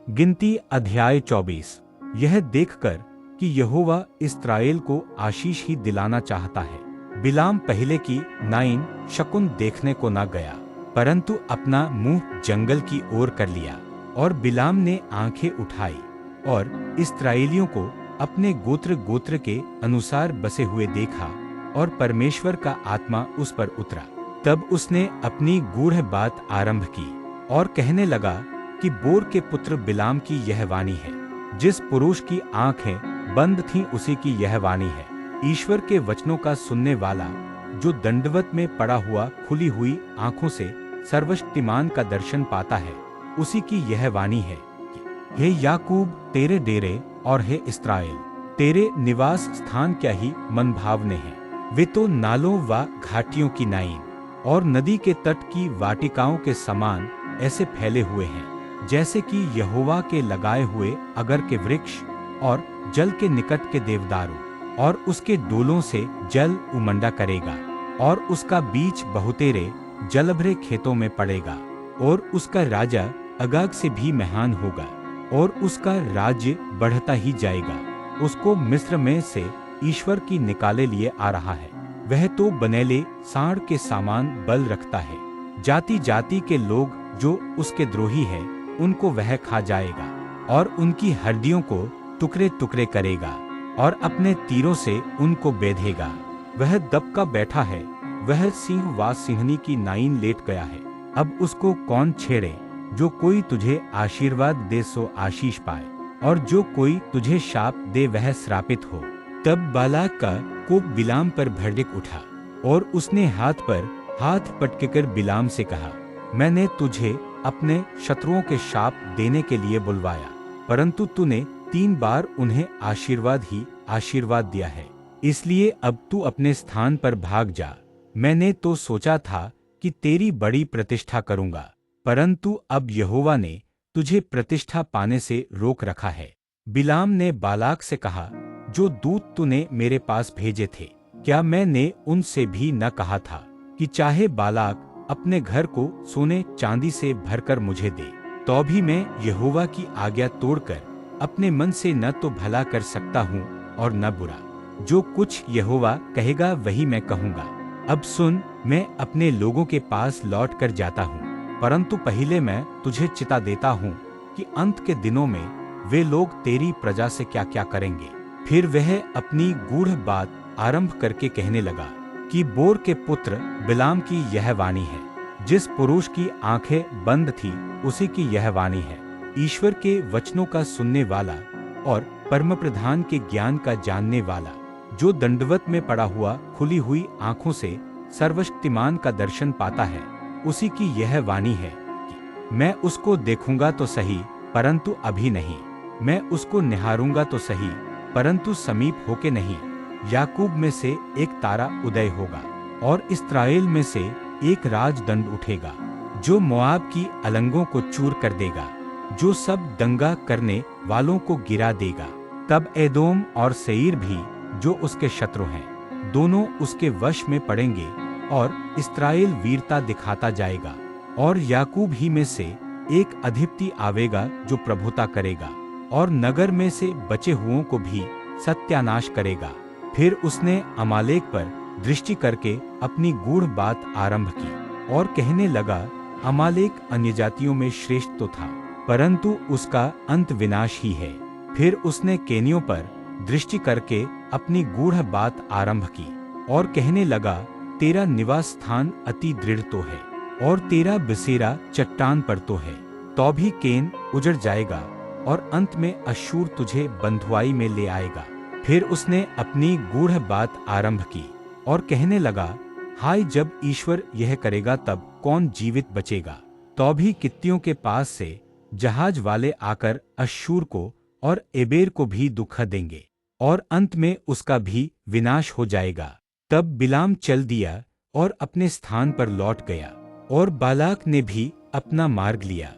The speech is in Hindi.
गिनती अध्याय 24। यह देखकर कि यहोवा इस्राएल को आशीष ही दिलाना चाहता है, बिलाम पहले की 9 शकुन देखने को न गया, परंतु अपना मुंह जंगल की ओर कर लिया। और बिलाम ने आंखें उठाई और इस्राएलियों को अपने गोत्र गोत्र के अनुसार बसे हुए देखा, और परमेश्वर का आत्मा उस पर उतरा। तब उसने अपनी गूढ़ बात आरंभ की और कहने लगा कि बोर के पुत्र बिलाम की यह वाणी है। जिस पुरुष की आंखें बंद थीं उसी की यह वाणी है। ईश्वर के वचनों का सुनने वाला, जो दंडवत में पड़ा हुआ खुली हुई आंखों से सर्वशक्तिमान का दर्शन पाता है, उसी की यह वाणी है कि हे याकूब तेरे डेरे और हे इस्राएल तेरे निवास स्थान क्या ही मनभावने हैं। वे तो नालों व घाटियों की नाइन और नदी के तट की वाटिकाओं के समान ऐसे फैले हुए हैं, जैसे कि यहोवा के लगाए हुए अगर के वृक्ष और जल के निकट के देवदारू। और उसके डोलों से जल उमंडा करेगा, और उसका बीज बहुतेरे जलभरे खेतों में पड़ेगा, और उसका राजा अगाग से भी महान होगा, और उसका राज्य बढ़ता ही जाएगा। उसको मिस्र में से ईश्वर की निकाले लिए आ रहा है। वह तो बनेले सांड के सामान बल रखता है। जाति जाति के लोग जो उसके द्रोही है, उनको वह खा जाएगा, और उनकी हड्डियों को टुकड़े टुकड़े करेगा, और अपने तीरों से उनको बेधेगा। वह दबका बैठा है, वह सिंह व सिंहनी की नाइन लेट गया है। अब उसको कौन छेड़े? जो कोई तुझे आशीर्वाद दे सो आशीष पाए, और जो कोई तुझे शाप दे वह श्रापित हो। तब बालाक का कोप बिलाम पर भड़क उठा, और उसने हाथ पर हाथ पटकेकर बिलाम से कहा, मैंने तुझे अपने शत्रुओं के शाप देने के लिए बुलवाया, परंतु तूने 3 बार उन्हें आशीर्वाद ही आशीर्वाद दिया है। इसलिए अब तू अपने स्थान पर भाग जा। मैंने तो सोचा था कि तेरी बड़ी प्रतिष्ठा करूंगा, परंतु अब यहोवा ने तुझे प्रतिष्ठा पाने से रोक रखा है। बिलाम ने बालाक से कहा, जो दूत तूने मेरे पास भेजे थे, क्या मैंने उनसे भी न कहा था कि चाहे बालाक अपने घर को सोने चांदी से भरकर मुझे दे, तो भी मैं यहोवा की आज्ञा तोड़कर अपने मन से न तो भला कर सकता हूँ और न बुरा। जो कुछ यहोवा कहेगा वही मैं कहूँगा। अब सुन, मैं अपने लोगों के पास लौट कर जाता हूँ, परंतु पहले मैं तुझे चिता देता हूँ कि अंत के दिनों में वे लोग तेरी प्रजा से क्या क्या करेंगे। फिर वह अपनी गूढ़ बात आरंभ करके कहने लगा कि बोर के पुत्र बिलाम की यह वाणी है। जिस पुरुष की आंखें बंद थी उसी की यह वाणी है। ईश्वर के वचनों का सुनने वाला और परमप्रधान के ज्ञान का जानने वाला, जो दंडवत में पड़ा हुआ खुली हुई आंखों से सर्वशक्तिमान का दर्शन पाता है, उसी की यह वाणी है कि मैं उसको देखूंगा तो सही, परंतु अभी नहीं। मैं उसको निहारूंगा तो सही, परंतु समीप होके नहीं। याकूब में से एक तारा उदय होगा, और इस्राएल में से एक राजदंड उठेगा, जो मोआब की अलंगों को चूर कर देगा, जो सब दंगा करने वालों को गिरा देगा। तब एदोम और सेईर भी, जो उसके शत्रु हैं, दोनों उसके वश में पड़ेंगे, और इस्राएल वीरता दिखाता जाएगा। और याकूब ही में से एक अधिपति आवेगा जो प्रभुता करेगा, और नगर में से बचे हुओं को भी सत्यानाश करेगा। फिर उसने अमालेक पर दृष्टि करके अपनी गूढ़ बात आरंभ की, और कहने लगा, अमालेक अन्य जातियों में श्रेष्ठ तो था, परंतु उसका अंत विनाश ही है। फिर उसने केनियों पर दृष्टि करके अपनी गूढ़ बात आरंभ की, और कहने लगा, तेरा निवास स्थान अति दृढ़ तो है, और तेरा बसेरा चट्टान पर तो है। तो भी केन उजड़ जाएगा, और अंत में अश्शूर तुझे बंधुआई में ले आएगा। फिर उसने अपनी गूढ़ बात आरंभ की, और कहने लगा, हाय, जब ईश्वर यह करेगा तब कौन जीवित बचेगा। तो भी कित्तियों के पास से जहाज वाले आकर अश्शूर को और एबेर को भी दुख देंगे, और अंत में उसका भी विनाश हो जाएगा। तब बिलाम चल दिया और अपने स्थान पर लौट गया, और बालाक ने भी अपना मार्ग लिया।